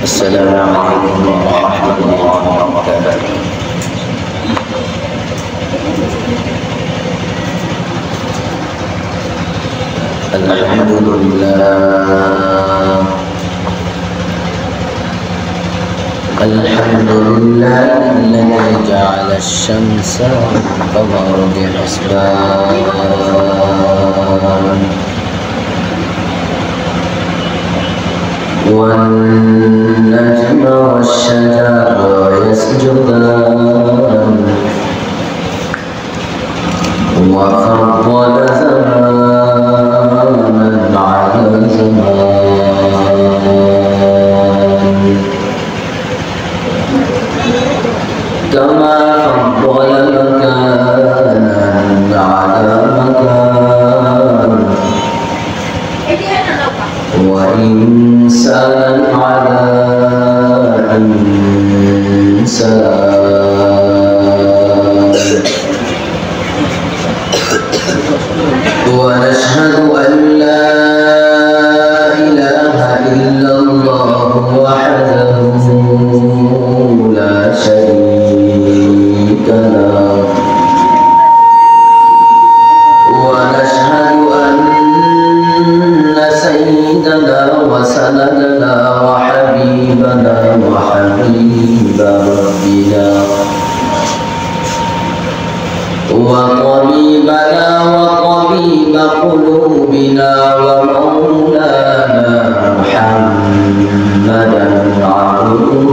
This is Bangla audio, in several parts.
السلام عليكم ورحمة الله وبركاته. الحمد لله الذي جعل الشمس والقمر بحسبان والنجم والشجر يسجدان وفضل زمانا على زمان كما فضل مكانا على مكان وإنسانا على إنسان ونشهد أن لا إله إلا الله وحده لا شريك له ونشهد أن سيدنا وسندنا وحبيبنا وحبيب ربنا وطبيبنا وطبيب قلوبنا ومولانا محمدا عبده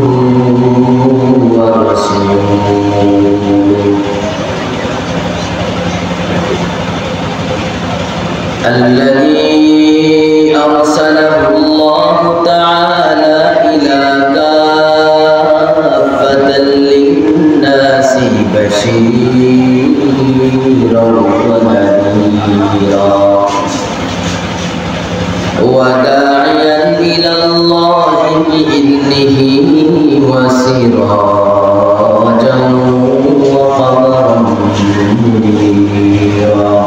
ورسوله الذي أرسله الله تعالى إلى كافة للناس بشيرا ونذيرا وداعيا إلى الله بإذنه وسراجا وقمرا منيرا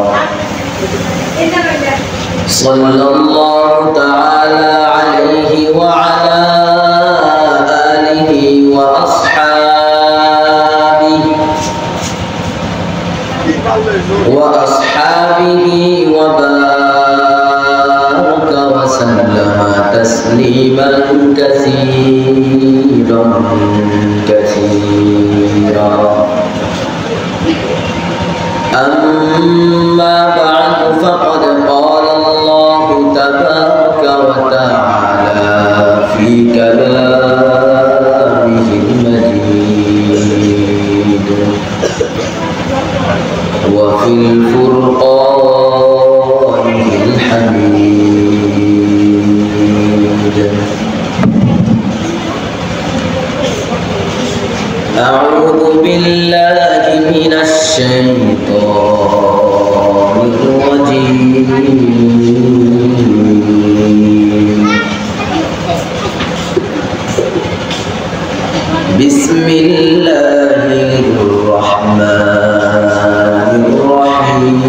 صلى الله تعالى عليه وعلى آله وأصحابه وبارك وسلم تسليما كثيرا كثيرا أما بعد فقد قال الله تبارك وتعالى في كلامه المجيد وفي الفرقان الحميد أعوذ بالله من الشيطان الرجيم بسم الله الرحمن الرحيم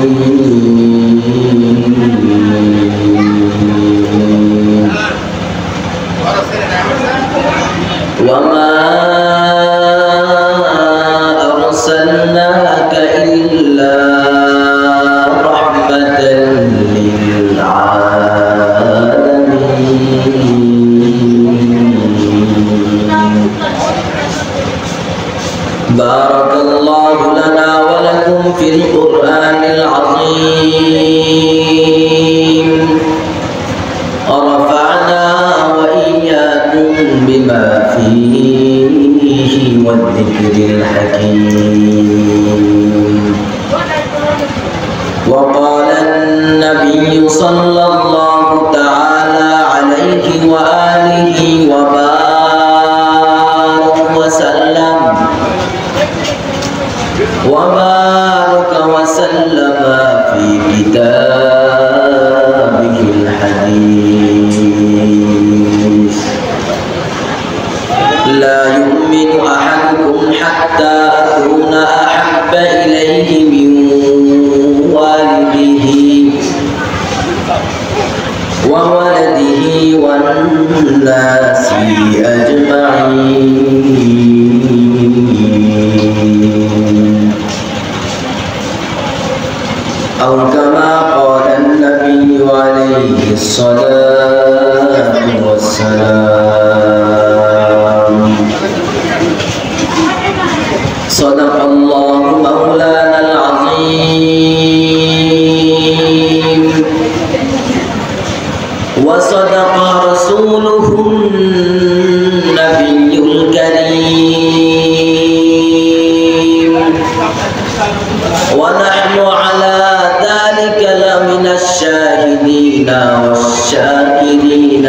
وما أرسلناك إلا رحمة للعالمين بارك الله لنا ولكم في القرآن العظيم ورفعنا وإياكم بما فيه والذكر الحكيم وقال النبي صلى الله تعالى عليه وآله وبارك وسلم في كتابه الحديث لا يؤمن أحدكم حتى أكون أحب إليه من والده وولده والناس الناس أجمعين أو كما قال النبي عليه الصلاة والسلام صدق الله مولانا العظيم وصدق رسوله النبي الكريم ونحن على ذلك لمن الشاهدين والشاكرين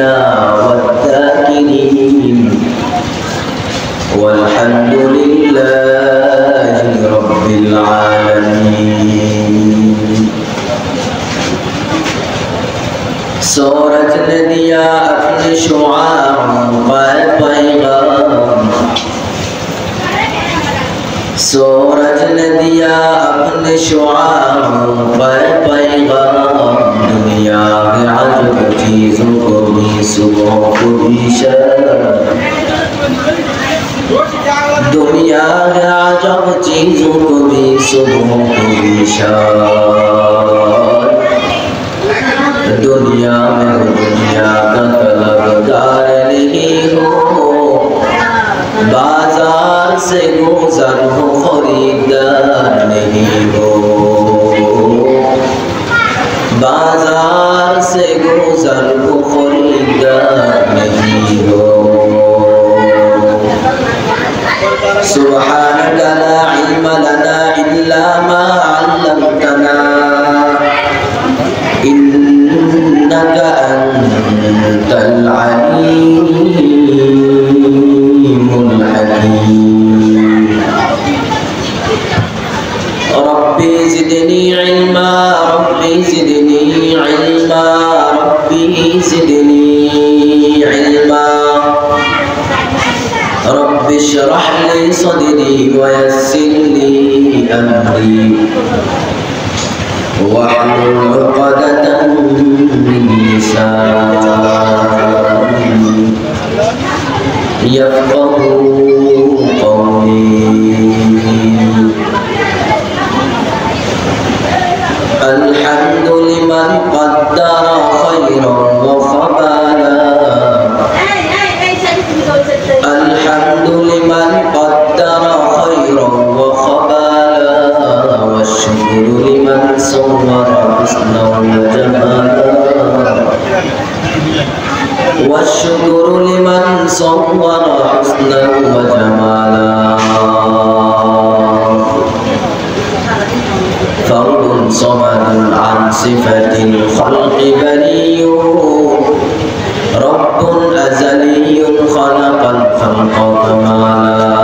والذاكرين والحمد لله رب العالمين सूरज ने दिया अपने शुआओं पर पैगाम सूरज ने दिया अपने शुआओं पर पैगाम दुनिया में अजब चीज़ों को भी सुबह को भी शाम दुनिया में अजब चीज़ों को भी सुबह को भी शाम दुनिया में दुनिया का तलबगार नहीं हो बाजार से गुजर हो खरीदार नहीं हो बाजार से गुजर हो खरीदार नहीं हो सुब्हानक ला इल्म लना इल्ला मा अल्लमतना إنك أنت العليم الحكيم ربي زدني علما ربي زدني علما ربي زدني علما رب اشرح لي صدري ويسر لي أمري واحلل عقدة من لساني يفقهوا قولي الحمد لمن قدر خيرا وخبالا الحمد لمن قدر خيرا وخبالا والشكر لمن صور حسنا وجمالا والشكر لمن صور حسنا وجمالا فرد صمد عن صفة الخلق بريء رب أزلي خلق الخلق كمالا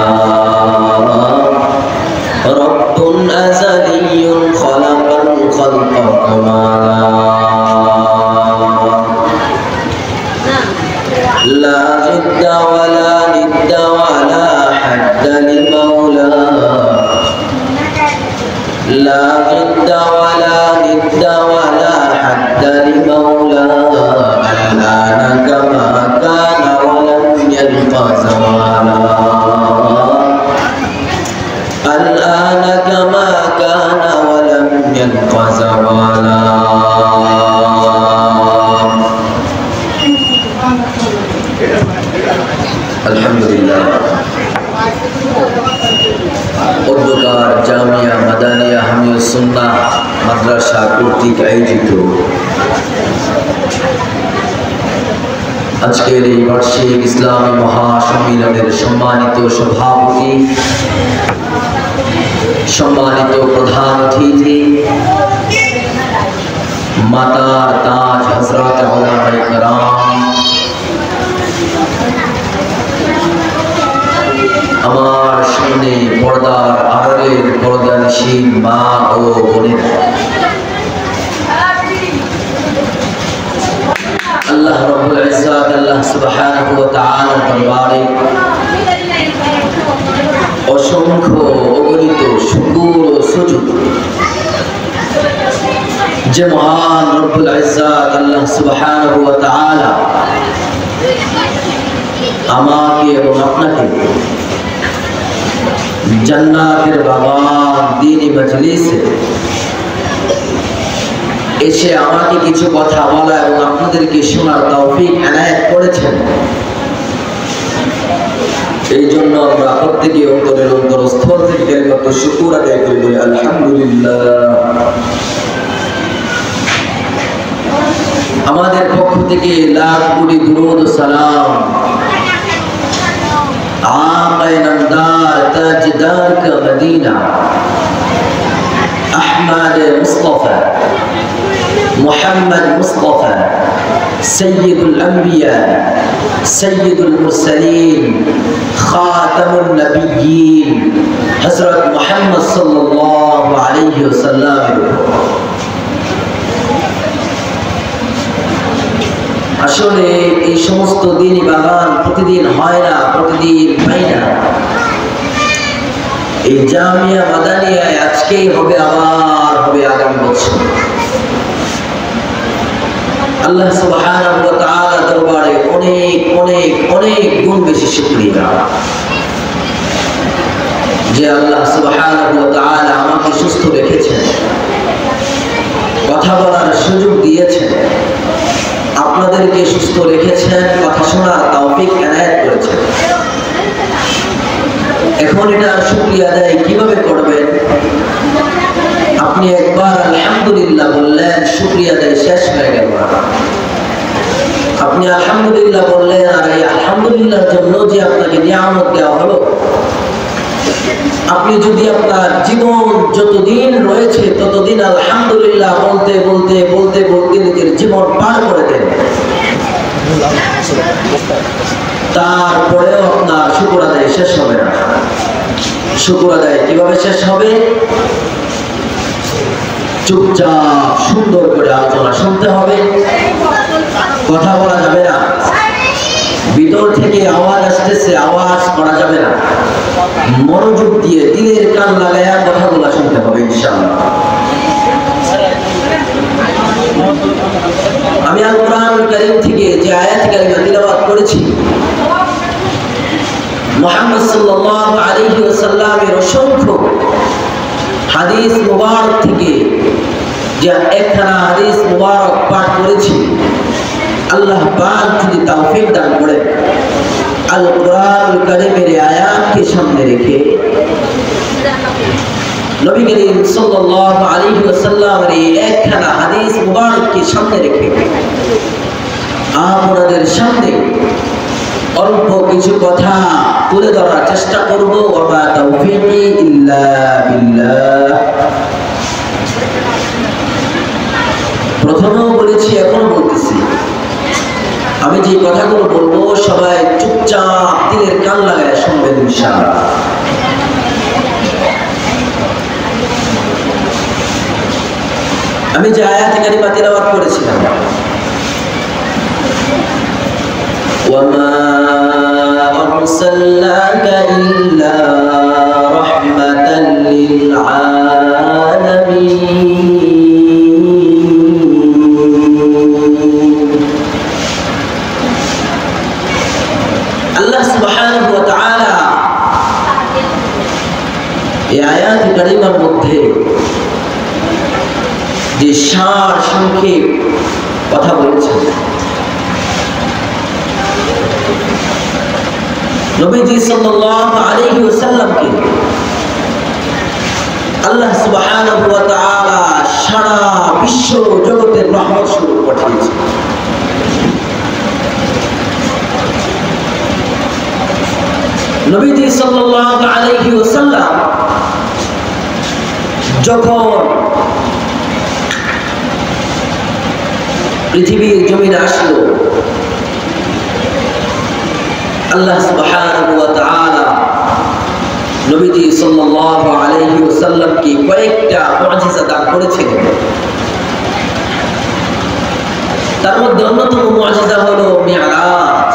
رب أزلي خلق الخلق كمالا لا ضد ولا ند ولا حد لمولى لا ضد ولا ند ولا حد لمولى الآن كما كان ولم يلقى زوالا الآن كما كان ولم يلقى زوالا الحمد لله উদ্যোগার জামিয়া মাদানিয়া হামিউস সুন্নাহ মাদ্রাসা কর্তৃক আয়োজিত আজকের এই বার্ষিক ইসলামী মহাসম্মেলনের সম্মানিত সভাপতি সম্মানিত প্রধান অতিথি মাতার তাজ হযরত উলামায়ে কেরাম আমার সামনে পর্দার আড়ালের পর্দানশীল মা ও বোনেরা আল্লাহ রাব্বুল ইজ্জাত আল্লাহ সুবহানাহু ওয়া তাআলার দরবারে অসংখ্য অগণিত শুকর ও সুজুদ যে মহান রব্বুল ইজ্জাত আল্লাহ সুবহানাহু ওয়া তাআলা আমাকে এবং আপনাকে জান্নাতের বাগান দ্বীনি মজলিসে এসে আমাকে কিছু কথা বলা এবং আপনাদেরকে শোনার তৌফিক এনায়েত করেছেন। এই জন্য আমরা প্রত্যেকে অন্তরের অন্তরস্থল থেকে কালিমাত শুকর আদায় করি, বলি আলহামদুলিল্লাহ। আমাদের পক্ষ থেকে লাখ কোটি দুরূদ ও সালাম आक़ाए नामदार ताजदार का मदीना अहमद मुस्तफ़ा मोहम्मद मुस्तफ़ा सय्यदुल अंबिया सय्यदुल मुरसलीन खातमुन नबिय्यीन हज़रत मोहम्मद सल्लल्लाहु अलैहि वसल्लम। আসলে এই সমস্ত দ্বীনি বাগান প্রতিদিন হয় না, প্রতিদিন পাই না। এই জামিয়া মাদানিয়ায় আজকেই হবে, আবার হবে আগামী বছর। আল্লাহ সুবহানাহু ওয়া তাআলা দরবারে অনেক অনেক অনেক গুণ বেশি শুকরিয়া যে আল্লাহ সুবহানাহু ওয়া তাআলা আমাকে সুস্থ রেখেছেন, কথা বলার সুযোগ দিয়েছেন, আপনাদেরকে সুস্থ রেখেছেন, কথা শোনার তৌফিক এনায়েত করেছেন। এখন এটা শুকরিয়া আদায় কিভাবে করবেন? আপনি একবার আলহামদুলিল্লাহ বললেন, শুকরিয়া আদায় শেষ হয়ে গেল। আপনি আলহামদুলিল্লাহ বললেন, আর এই আলহামদুলিল্লাহর জন্য যে আপনাকে নিয়ামত দেওয়া হলো, আপনি যদি আপনার জীবন যতদিন রয়েছে ততদিন আলহামদুলিল্লাহ বলতে বলতে বলতে বলতে নিজের জীবন পার করে দেন, তারপরেও আপনার শুকর আদায় শেষ হবে না। শুকর আদায় কিভাবে শেষ হবে? চুপচাপ সুন্দর করে আলোচনা শুনতে হবে, কথা বলা যাবে না। ভিতর থেকে আওয়াজ আসতেছে, আওয়াজ করা যাবে না। মনোযোগ দিয়ে দিলের কান লাগায়া কথাগুলো শুনতে হবে ইনশাআল্লাহ। আমি আল কোরআনুল কারীম থেকে যে আয়াত কারিমা তিলাওয়াত করেছি, মুহাম্মদ সাল্লাল্লাহু আলাইহি ওয়াসাল্লামের অসংখ্য হাদিস মুবারক থেকে যে একখানা হাদিস মুবারক পাঠ করেছি, আল্লাহ পাক যদি তৌফিক দান করে আল কোরআনুল কারীমের আয়াতকে সামনে রেখে নবী করিম সাল্লাল্লাহু আলাইহি ওয়াসাল্লামের এই একখানা হাদিস মুবারককে সামনে রেখে আপনাদের সামনে অল্প কিছু কথা তুলে ধরার চেষ্টা করব। ওয়া মা তাওফীকি ইল্লা বিল্লাহ। প্রথমেও বলেছি, এখনো বলতেছি, আমি যে কথাগুলো বলবো সবাই চুপচাপ দিলের কান লাগায় শুনবেন ইনশাআল্লাহ। আমি যে আয়াত কারিমা তিলাওয়াত করেছিলাম, ওয়ামা আরসালনাকা ইল্লা রাহমাতাল লিল আলামিন। আল্লাহ সুবহানাহু ওয়া তাআলা এই আয়াত কারিমার মধ্যে যে সার সংক্ষেপ কথা বলেছেন, নবীজি সাল্লাল্লাহু আলাইহি ওয়াসাল্লামকে আল্লাহ সুবহানাহু ওয়া তাআলা সারা বিশ্ব জগতের রহমত স্বরূপ পাঠিয়েছেন। নবীজি সাল্লাল্লাহু আলাইহি ওয়াসাল্লাম যখন পৃথিবীর জমিনে আসলো, আল্লাহ সুবহানাহু ওয়া তাআলা নবীজি সাল্লাল্লাহু আলাইহি ওয়াসাল্লামকে কয়েকটা মুআজিজা দান করেছিলেন। তার মধ্যে অন্যতম মুআজিজা হলো মিরাজ,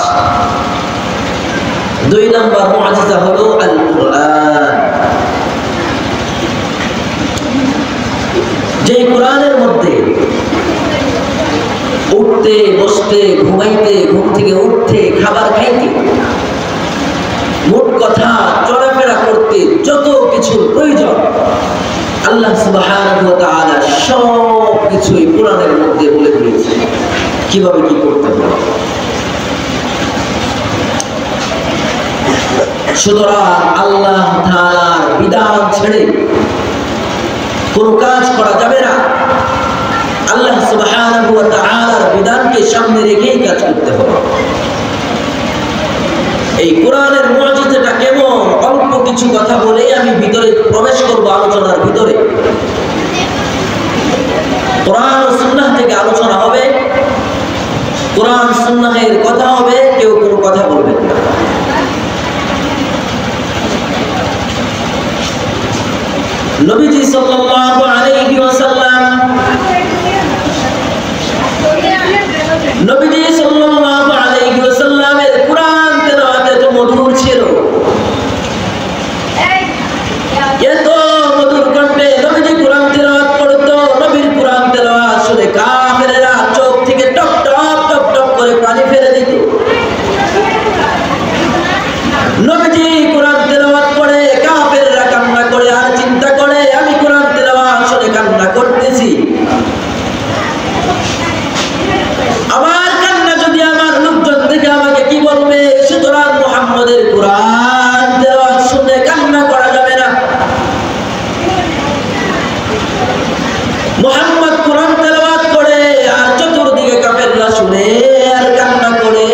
দুই নম্বর মুআজিজা হলো আল কুরআন। যে কোরআনের মধ্যে উঠতে বসতে ঘুমাইতে ঘুম থেকে উঠতে খাবার খাইতে মোট কথা চলাফেরা করতে যত কিছুর প্রয়োজন আল্লাহ সুবহানাহু ওয়া তাআলা সব কিছুই কোরআনের মধ্যে বলে দিয়েছে কিভাবে কি করতে হবে। সুতরাং আল্লাহ তাআলার বিধান ছেড়ে কোনো কাজ করা যাবে না। আল্লাহ সুবহানাহু ওয়া তাআলার বিধানকে সামনে রেখেই কাজ করতে হবে। এই কোরআনের মুজিজাটা কেমন অল্প কিছু কথা বলেই আমি ভিতরে প্রবেশ করব আলোচনার ভিতরে। কোরআন ও সুন্নাহ থেকে আলোচনা হবে, কোরআন সুন্নাহের কথা হবে, কেউ কোনো কথা বলবে না। নবীজি সাল্লাল্লাহু আলাইহি ওয়াসাল্লাম নবীজি সাল্লাল্লাহু আলাইহি ওয়াসাল্লামের কোরআন তেলাওয়াত এত মধুর ছিল, এত মধুর কণ্ঠে নবীজি কোরআন তেলাওয়াত করতো। নবীর কোরআন তেলাওয়াত শুনে কাফেরেরা চোখ থেকে টপ টপ টপ টপ করে পানি ফেলে দিত। নবীজি কোরআন তেলাওয়াত করে কাফেররা কান্না করে আর চিন্তা করে আমি কোরআন তেলাওয়াত শুনে কান্না করতেছি, আমার কান্না যদি আমার লোকজন দেখে আমাকে কি বলবে। সুতরাং মুহাম্মদের কোরআন তেলাওয়াত শুনে কান্না করা যাবে না। মুহাম্মদ কোরআন তেলাওয়াত করে আর চতুর্দিকে কাফেররা শুনে আর কান্না করে।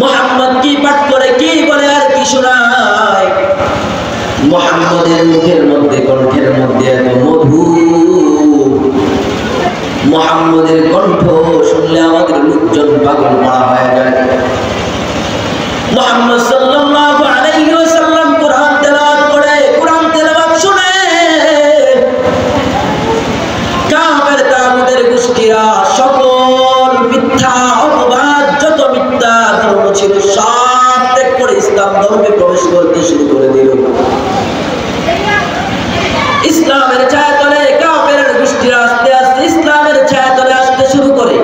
মুহাম্মদ কি পাঠ করে কি বলে আর কি শোনায়। মুহাম্মদের মুখের মধ্যে কণ্ঠের মধ্যে এত মধু, মুহাম্মদের কণ্ঠ শুনলে আমাদের লোকজন পাগল মারা হয়ে যায়। মুহাম্মদ সাল্লাল্লাহু আলাইহি ওয়াসাল্লাম কোরআন তেলাওয়াত করে, কোরআন তেলাওয়াত শুনে কাফের তাগুতের গোষ্ঠীরা সকল মিথ্যা অপবাদ যত মিথ্যা ধর্ম ছিল সব ত্যাগ করে ইসলাম ধর্মে প্রবেশ করতে শুরু করে দিল। ইসলামের ছায়াতলে কাফের গোষ্ঠীরা আস্তে আস্তে ইসলামের ছায়াতলে আসতে শুরু করে।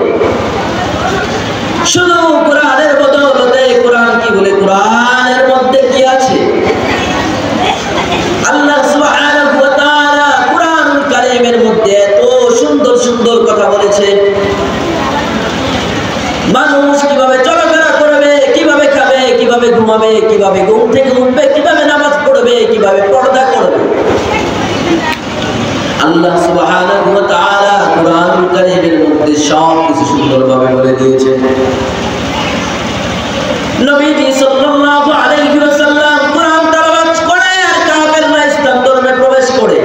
শুধু কোরআনের বদৌলতে, কোরআন কি বলে, কোরআনের মধ্যে কি আছে। আল্লাহ সুবহানাহু ওয়া তাআলা কোরআনুল কারীমের মধ্যে এত সুন্দর সুন্দর কথা বলেছে। মানুষ কিভাবে চলাফেরা করবে, কিভাবে খাবে, কিভাবে ঘুমাবে, কিভাবে ঘুম থেকে উঠবে, কিভাবে নামাজ পড়বে, কিভাবে পর্দা করবে, আল্লাহ সুবহানাহু ওয়া তাআলা কোরআনুল কারীমের মধ্যে সব কিছু সুন্দরভাবে বলে দিয়েছে। নবীজি সাল্লাল্লাহু আলাইহি ওয়াসাল্লাম কোরআন তেলাওয়াত করে আর কাফেররা ইসলাম ধর্মে প্রবেশ করে।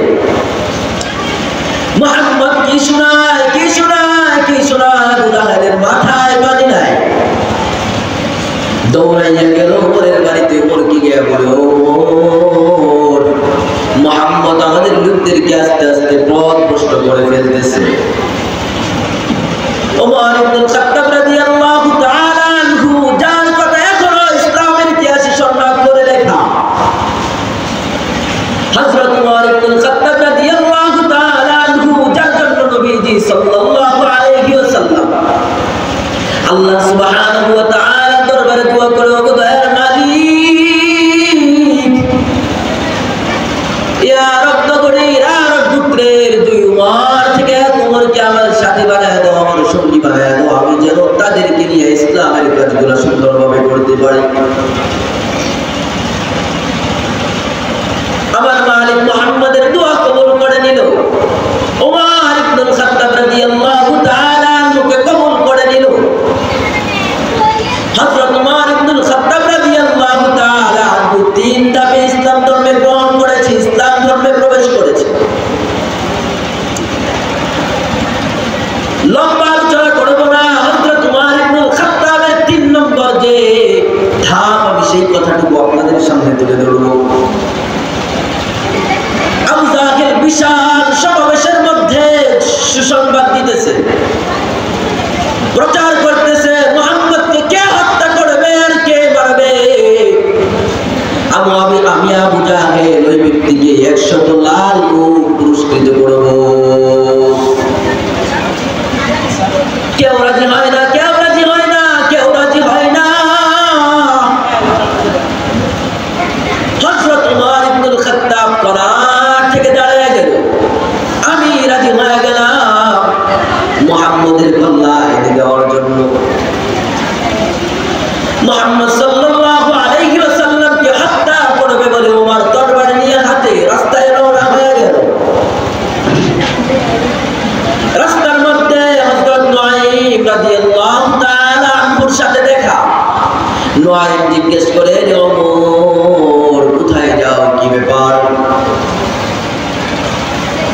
মুহাম্মদ কি শোনায় কি শোনায় কি শোনায়, দুলাহের মাথায় পানি নাই। দৌড়াইয়া গেল ওমরের বাড়িতে, ওমর কি গিয়ে বলে, ওমর মুহাম্মদ আমাদের লোকদেরকে আস্তে আস্তে পথ ভ্রষ্ট করে ফেলতেছে। ওমর ইবনুল খাত্তাব রাদিয়াল্লাহু তাআলা আনহু, যার কথা এখনো ইসলামের ইতিহাসে সম্মান করে লেখা, হযরত ওমর ইবনুল খাত্তাব রাদিয়াল্লাহু তাআলা আনহু, যার জন্য নবীজি সাল্লাল্লাহু আলাইহি ওয়াসাল্লাম আল্লাহ সুবহানাহু ওয়া তাআলা দরবারে দোয়া করে, ও দয়ার মালিক, ইয়া রব্ব গরির আর পুত্রের দুই উমর থেকে তোমারকে আমার সাথী বানায় দাও, আমার সঙ্গী বানায় দাও, আমি যেন তাদেরকে নিয়ে ইসলামের কাজগুলো সুন্দরভাবে করতে পারি। আমার মালিক মুহাম্মদের দোয়া কবুল করে নিল। ওমর ইবনুল খাত্তাব রাদিয়াল্লাহু তাআলা আনহুকে কবুল করে নিল। হযরত ওমর ইবনুল খাত্তাব রাদিয়াল্লাহু তাআলা আনহু তিন ধাপে ইসলাম ধর্মে গ্রহণ করেছে, ইসলাম ধর্মে প্রবেশ করেছে। লম্বা আলোচনা করব না, হযরত ওমর ইবনুল খাত্তাবের 3 নম্বর যে ধাপ, আমি সেই কথাটুকু আপনাদের সামনে তুলে ধরব। আবু জাহেল বিশাল সমাবেশের মধ্যে সুসংবাদ দিতেছে, প্রচার করতেছে মুহাম্মদকে কে হত্যা করবে আর কে মারবে। আমি আবু জাহেল ওই ব্যক্তিকে 100 লাল উট পুরস্কৃত করব। মুহাম্মদ সাল্লাল্লাহু আলাইহি ওয়াসাল্লামকে হত্যা করবে বলে ওমর তরবারি নিয়ে হাতে রাস্তায় রওনা হয়ে গেল। রাস্তার মধ্যে হযরত নুআইম রাদিয়াল্লাহু তাআলা আনহুর সাথে দেখা। নুআইম জিজ্ঞেস করে, ওমর কোথায় যাও, কি ব্যাপার?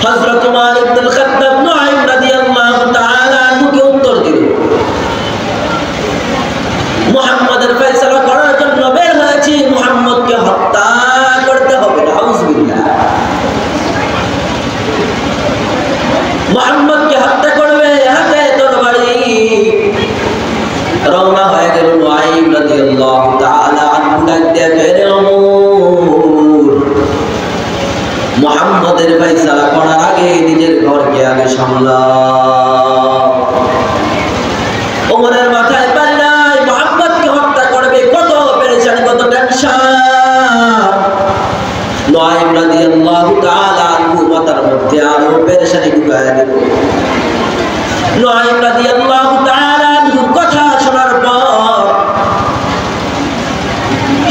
হযরত ওমর ইবনে খাত্তাব নুআইম রাদিয়াল্লাহু তাআলা আনহুকে উত্তর দিল, মুহাম্মাদের ফয়সালা করার জন্য বের হয়েছি, মুহাম্মদকে হত্যা করতে হবে। নাউযুবিল্লাহ। মুহাম্মদকে হত্যা করবে, হাতে তরবারি। রওনা হয়ে গেল নুআইম রাদিয়াল্লাহু তাআলা আনহু। ডাক দিয়ে কইলেন, ওমর মুহাম্মদের ফয়সালা করার আগে নিজের ঘরকে আগে সামলাও। ওমরের মাথায় পানি নাই, মুহাম্মদকে হত্যা করবে, কত পেরেশানি, কত টেনশন। নুআইম রাদিয়াল্লাহু তাআলা আনহু মাথার মধ্যে আরো পেরেশানি ঢুকায় দিল। নুআইম রাদিয়াল্লাহু তাআলা আনহুর কথা শোনার পর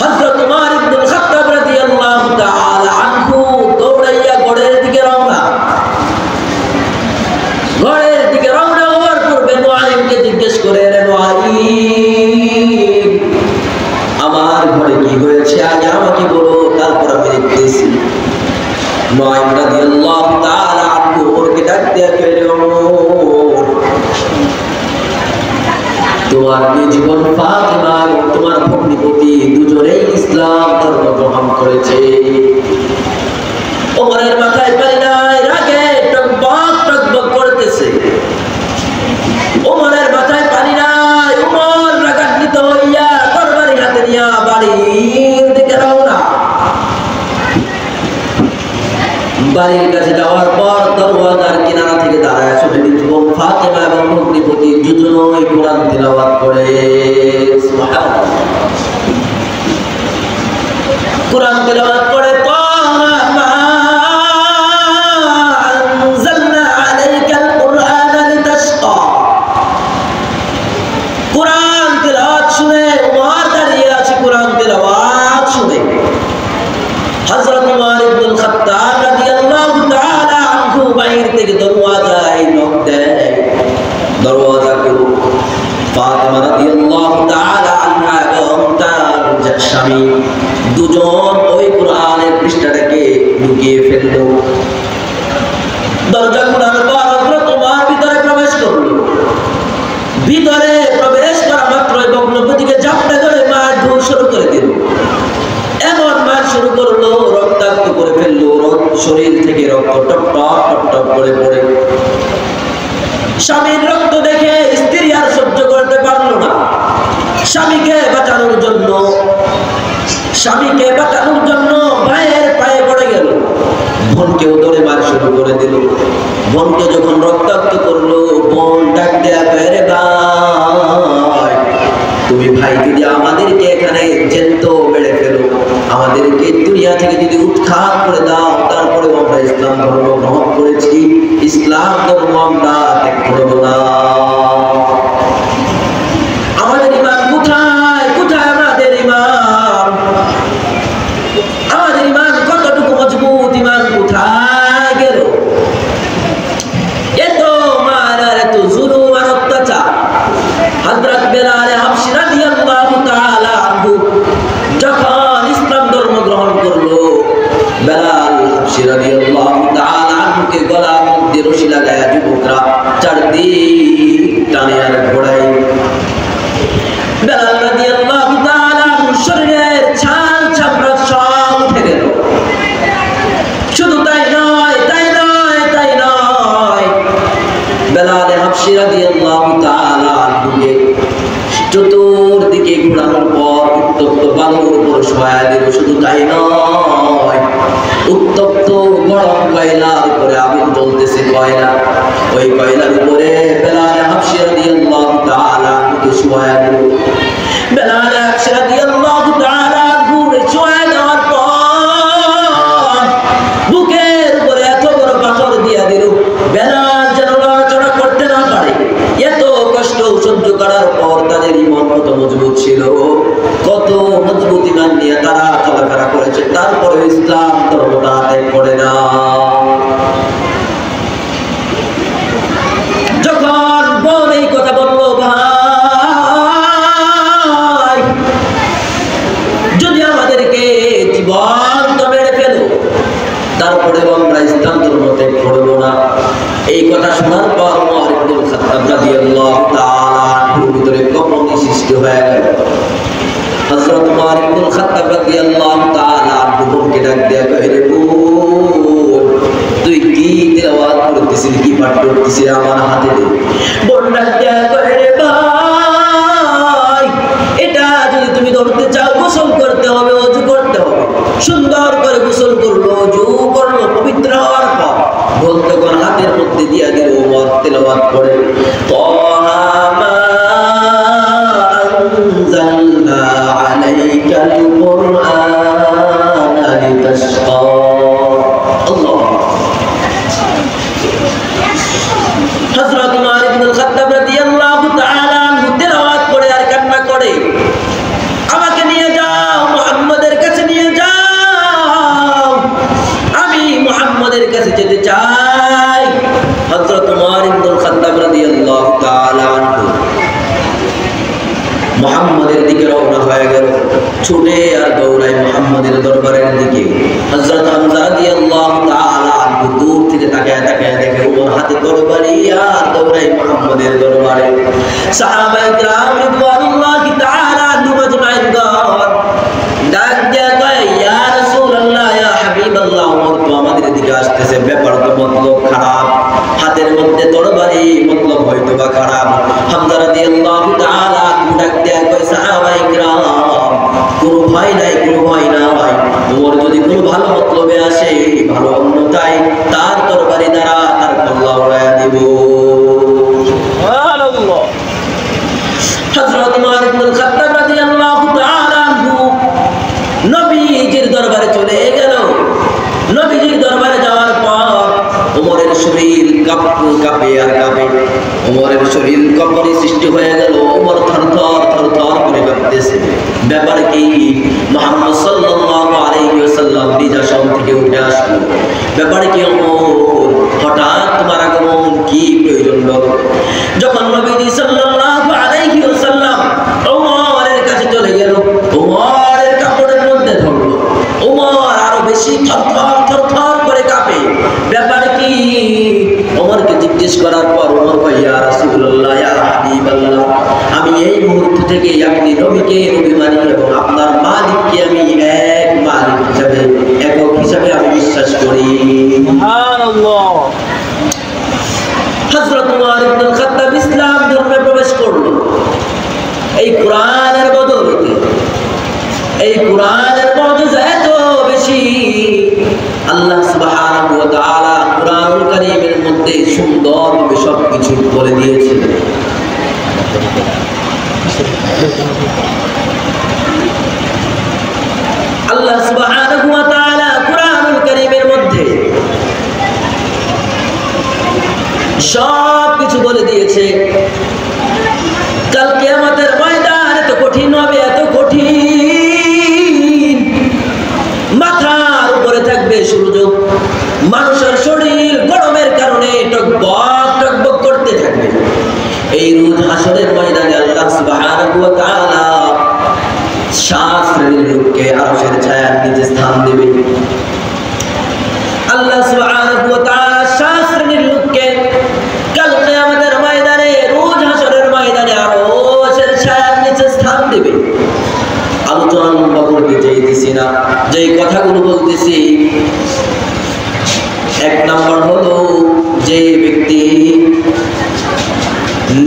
হযরত ওমর ইবনে খাত্তাব রাদিয়াল্লাহু তাআলা আনহু দৌড়াইয়া ঘরের দিকে রওনা। ঘরের দিকে রওনা হওয়ার পূর্বে নুআইমকে জিজ্ঞেস করে, রে নুআইম, আমার ঘরে কি হয়েছে আগে আমাকে বলো, তারপর আমি দেখতেছি। নুআইম রাদিয়াল্লাহু তাআলা আনহু ওরকে ডাক দিয়ে কইলেন, ওমর তোমার জীবন ফাতিমা এবং তোমার ভগ্নিপতি দুজনেই ইসলাম ধর্ম গ্রহণ করেছে। ওমরের মাথায় পানি নাই, রাগে টকবক টকবক করতেছে। ওমরের মাথায় পানি নাই, ওমর রাগান্বিত হইয়া তরবারি হাতে নিয়ে বাড়ির দিকে রওনা। বাড়ির কাছে যাওয়ার পর দরওয়াজার কিনারা থেকে দাঁড়ায় শুনে জীবন ফাতিমা এবং ভগ্নিপতি দুজনেই কোরআন তিলাওয়াত করে। সুবহানাল্লাহ। কোরআন তিলাওয়াত করে, কোরআন তিলাওয়াত শুনে ওমর দাঁড়িয়ে আছে। কোরআন তিলাওয়াত শুনে হযরত ওমর ইবনে খাত্তাব রাদিয়াল্লাহু তাআলা আনহু বাইরে থেকে দরওয়াজায় নক দেয়। দরওয়াজা খুলে ফাতিমা রাদিয়াল্লাহু তাআলা আনহা এবং তার স্বামী দুজন ওই কোরআনের পৃষ্ঠাটাকে লুকিয়ে ফেলল। দরজা খোলার পর হযরত ওমর ভিতরে প্রবেশ করল। ভিতরে প্রবেশ করা মাত্রই ভগ্নিপতিকে জাপটে ধরে মারধর শুরু করে দিল। এমন মার শুরু করলো, রক্তাক্ত করে ফেললো। শরীর থেকে রক্ত টপ টপ টপ টপ করে পড়ে। স্বামীর রক্ত দেখে স্ত্রী আর সহ্য করতে পারলো না। স্বামীকে বাঁচানোর জন্য ভাইয়ের পায়ে পড়ে গেল। বোনকেও ধরে মার শুরু করে দিল। বোনকে যখন রক্তাক্ত করলো, বোন ডাক দেয়া, রে ভাই, তুমি ভাই যদি আমাদেরকে এখানে জ্যান্ত মেরে ফেলো, আমাদেরকে দুনিয়া থেকে যদি উৎখাত করে দাও, তারপরে আমরা ইসলাম ধর্ম গ্রহণ করেছি, ইসলাম ধর্ম আমরা ত্যাগ করব না। আমাদের ঈমান কোথায়? কোথায় আমাদের ঈমান? আমাদের ঈমান কতটুকু মজবুত? ঈমান কোথায় গেল? এত মার আর এত জুলুম আর অত্যাচার। হযরত বেলাল হাবশী রাদিয়াল্লাহু তাআলা আনহু যখন ইসলাম ধর্ম গ্রহণ করলো, বেলাল হাবশী রাদিয়াল্লাহু তাআলা আনহুকে গলার মধ্যে রশি লাগায়া যুবকরা চারদিক টানে আর ঘোড়ায়। বেলাল রাদিয়াল্লাহু তাআলা আনহুর শরীরের ছাল চামড়া সব উঠে গেল। শুধু তাই নয়, বেলাল হাবশী রাদিয়াল্লাহু তাআলা আনহুকে চতুর্দিকে ঘোরানোর পর উত্তপ্ত বালুর উপর শোয়া দিল। শুধু তাই নয়, উত্তপ্ত গরম কয়লার উপরে আগুন জ্বলতেছে, কয়লা। ওই কয়লার উপরে বেলাল হাবশী রাদিয়াল্লাহু তাআলা আনহুকে শোয়া দিল। বেলাল হাবশী রাদিয়াল্লাহু তাআলা আনহুকে শোয়া দেওয়ার পর বুকের উপরে এত বড় পাথর দিয়া দিল, বেলাল যেন নড়াচড়া করতে না পারে। এত কষ্ট সহ্য করার পর তাদের ঈমান কত মজবুত ছিল। কত মজবুত ঈমান নিয়ে তারা চলাফেরা করেছে, তারপরে ইসলাম ধর্মটা ত্যাগ করে না। যখন বোন এই কথা বললো, ভাই যদি আমাদেরকে জীবন তো মেরে ফেলো, তারপরে আমরা ইসলাম ধর্ম ত্যাগ করবো না। এই কথা শোনার পর ওমর ইবনুল খাত্তাব রাদিয়াল্লাহু তাআলা আনহুর ভিতরে কম্পন সৃষ্টি হয়ে গেল। হযরত ওমর ইবনুল খাত্তাব রাদিয়াল্লাহু তাআলা আনহুকে ডাক দিয়ে কইলেন, তুই কি তেলাওয়াত করতেছিস, কি পাঠ করতেছিস আমার হাতে দে। বোন ডাক দিয়ে কইলে, ভাই এটা যদি তুমি ধরতে চাও গোসল করতে হবে, ওযু করতে হবে। সুন্দর করে গোসল করলো, ওযু করলো, পবিত্র হওয়ার পর বোন তখন হাতের মধ্যে দিয়া দিল, ওমর তেলাওয়াত করে, তাহা মা আনজালনা আলাইকাল কুরআনা লিতাশকা। আল্লাহ। হযরত ওমর ইবনুল খাত্তাব রাদিয়াল্লাহু তাআলা আনহু তেলাওয়াত করে আর কান্না করে, আমাকে নিয়ে যাও, মুহাম্মদের কাছে নিয়ে যাও, আমি মুহাম্মদের কাছে যেতে চাই। হযরত ওমর ইবনুল খাত্তাব রাদিয়াল্লাহু তাআলা আনহু মুহাম্মদের দিকে রওনা হয়ে গেল, ছুটে আর দৌড়ায় মুহাম্মদের দরবারের দিকে। হযরত হামজা রাদিয়াল্লাহু তাআলা আনহু দূর থেকে তাকায় তাকায় দেখে ওমর হাতে তরবারি আর দৌড়ায় মুহাম্মদের দরবারে। সাহাবায়ে কিরাম রিদওয়ানুল্লাহি তাআলা আনহুম আজমাইন ডাক দিয়া কয়, ইয়া রাসূলুল্লাহ, ইয়া হাবিবাল্লাহ, ওমর তো আমাদের দিকে আসতেছে, ব্যাপার তো মতলব খারাপ, হাতের মধ্যে তরবারি, মতলব হয়তো বা খারাপ। হামজা রাদিয়াল্লাহু তাআলা ডাক দিয়া কয়, সাহাবায়ে কিরাম কোনো ভয় নাই, কোনো ভয় নাই, ওমর যদি কোনো ভালো মতলবে আসে, ভালো অন্যতায় তার তরবারি দ্বারা তার কল্লা উড়াইয়া দিব। সুবহানাল্লাহ। হযরত ওমর ইবনুল খাত্তাব রাদিয়াল্লাহু তাআলা আনহু নবীজির দরবারে চলে গেল। নবীজির দরবারে যাওয়ার পর ওমরের শরীর কাঁপে আর কাঁপে, ওমরের শরীর কম্পনে সৃষ্টি হয়ে গেল। ওমর থরথর থরথর করে কাঁপতেছে। ব্যাপার কি? মুহাম্মদ সাল্লাল্লাহু আলাইহি ওয়াসাল্লাম নিজ আসন থেকে উঠে আসলো। ব্যাপার কি ওমর, হঠাৎ তোমার আগমন, কি প্রয়োজন বলো? যখন নবীজি সাল্লাল্লাহু আলাইহি ওয়াসাল্লাম ওমরের কাছে চলে গেল, ওমরের কাপড়ের মধ্যে ধরলো। ওমর আরো বেশি থরথর থরথর করে কাঁপে। ব্যাপার কি? ওমরকে জিজ্ঞেস করার পর ওমর কয়, ইয়া রাসূলুল্লাহ, ইয়া হাবিবাল্লাহ, আমি এই মুহূর্ত থেকে আপনি নবীকে নবী মানি এবং আপনার মালিককে আমি এক মালিক হিসাবে, একক হিসাবে আমি বিশ্বাস করি। সুবহানাল্লাহ। হযরত ওমর ইবনুল খাত্তাব ইসলাম ধর্মে প্রবেশ করলো এই কোরআনের বদৌলতে। এই কোরআনের মুজিজা এত বেশি, আল্লাহ সুবহানাহু ওয়া তাআলা কোরআনুল কারীমের মধ্যে সুন্দরভাবে সবকিছু বলে দিয়েছেন। আল্লাহ সুবহানাহু ওয়া তাআলা কোরআনুল কারীমের মধ্যে সবকিছু বলে দিয়েছে। কাল কিয়ামতের ময়দান এত কঠিন হবে, এত কঠিন, মাথার উপরে থাকবে সূর্য, মানুষের শরীর গরমের কারণে টকবক টকবক করতে থাকবে। এই রোজ হাসরের ময়দানে আল্লাহ সুবহানাহু ওয়া তাআলা 7 শ্রেণীর লোককে আরশের ছায়ার নিচে স্থান দেবে। আল্লাহ সুবহানাহু ওয়া তাআলা 7 শ্রেণীর লোককে কাল কিয়ামতের ময়দানে, রোজ হাসরের ময়দানে আরশের ছায়ার নিচে স্থান দেবে। আলোচনা লম্বা করতে চাইতেছি না, যেই কথাগুলো বলতেছি, এক নম্বর হলো যে ব্যক্তি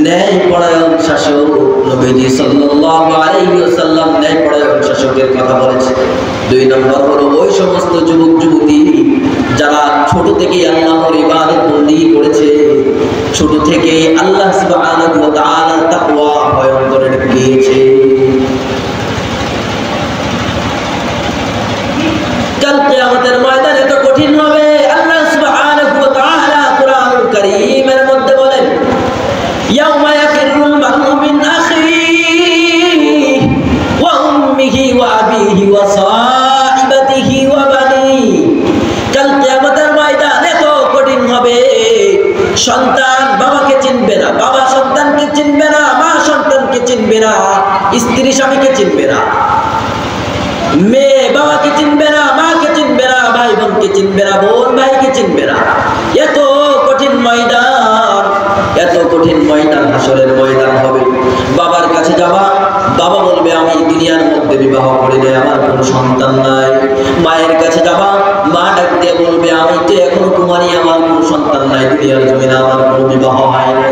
ন্যায়পরায়ণ শাসক, নবীজি সাল্লাল্লাহু আলাইহি ওয়াসাল্লাম ন্যায়পরায়ণ শাসকের কথা বলেছে। 2 নম্বর হলো ওই সমস্ত যুবক যুবতী যারা ছোট থেকে আল্লাহর ইবাদত বন্দেগী করেছে, ছোট থেকে আল্লাহ সুবহানাহু ওয়া তাআলার তাকওয়া ভয় করে গিয়েছে। কাল কিয়ামতের ময়দানে তো কঠিন হবে। আল্লাহ সুবহানাহু ওয়া তাআলা কোরআনুল কারীমের মধ্যে বলেন, ইয়াউমা ইয়াফিরুল মারউ মিন আখিহি উম্মিহি ওয়া সাহিবাতিহি ওয়া বানি। কাল কিয়ামতের ময়দান এত কঠিন হবে, সন্তান বাবাকে চিনবে না, বাবা সন্তানকে চিনবে না, মা সন্তানকে চিনবে না, স্ত্রী স্বামীকে চিনবে না, মেয়ে বাবাকে চিনবে না, মাকে চিনবে না, ভাই বোনকে চিনবে না, বোন ভাইকে চিনবে না। এত কঠিন ময়দান, এত কঠিন ময়দান, হাসরের ময়দান হবে। বাবার কাছে যাবা, বাবা বলবে আমি দুনিয়ার মধ্যে বিবাহ করি নাই, আমার কোনো সন্তান নাই। মায়ের কাছে যাবা, মা ডাক দিয়ে বলবে আমি তো এখনো কুমারী, আমার কোনো সন্তান নাই, দুনিয়ার জমিনে আমার কোনো বিবাহ হয় নাই।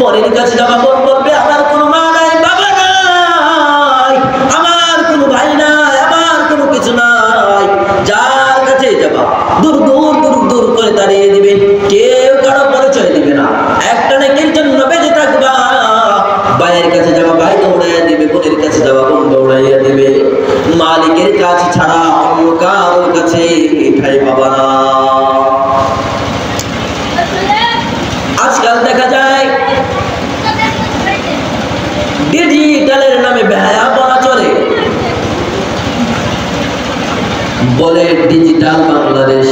বোনের কাছে যাবা, বোন বলবে আমার কোনো মা নাই, বাবা নাই, আমার কোনো ভাই নাই, আমার কোনো কিছু নাই। যার কাছে যাবা দূর দূর দূর দূর করে তাড়িয়ে দিবে, কেউ কারো পরিচয় দিবে না, একটা নেকির জন্য বেঁচে থাকবা। ভাইয়ের কাছে যাবা, ভাই দৌড়াইয়া দিবে, বোনের কাছে যাবা, বোন দৌড়াইয়া দিবে। মালিকের কাছে ছাড়া অন্য কারোর কাছে ঠাই পাবা না। আজকাল দেখা যায় ডিজিটালের নামে বেহায়াপনা চলে, বলে ডিজিটাল বাংলাদেশ,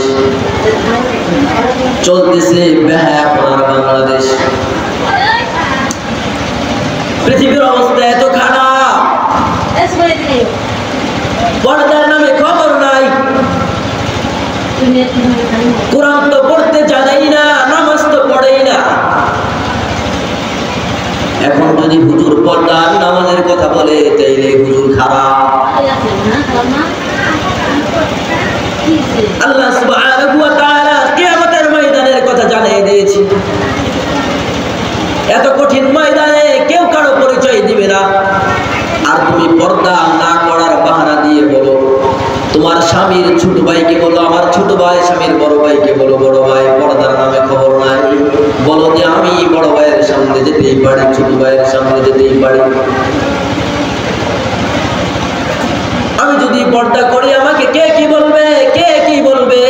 চলতেছে বেহায়াপনার বাংলাদেশ। পৃথিবীর অবস্থা এত খারাপ, পর্দার নামে খবর নাই, কোরআন তো পড়তে জানেই না, নামাজ তো পড়েই না। এখন যদি হুজুর পর্দা নামাজের কথা বলে তাইলে হুজুর খারাপ। আল্লাহ সুবহানাহু ওয়া তাআলা কিয়ামতের ময়দানের কথা জানিয়ে দিয়েছে। এত কঠিন ময়দানে কেউ কারো পরিচয় দিবে না। আর তুমি পর্দা না করার বাহানা দিয়ে বলো, তোমার স্বামীর ছোট ভাইকে বলো আমার ছোট ভাই, স্বামীর বড় ভাইকে বলো বড় ভাই, পর্দার নামে খবর নাই। বলো যে আমি বড় ভাইয়ের সামনে যেতেই পারি, ছোট ভাইয়ের সামনে যেতেই পারি। আমি যদি পর্দা করি আমাকে কে কি বলবে, কে কি বলবে।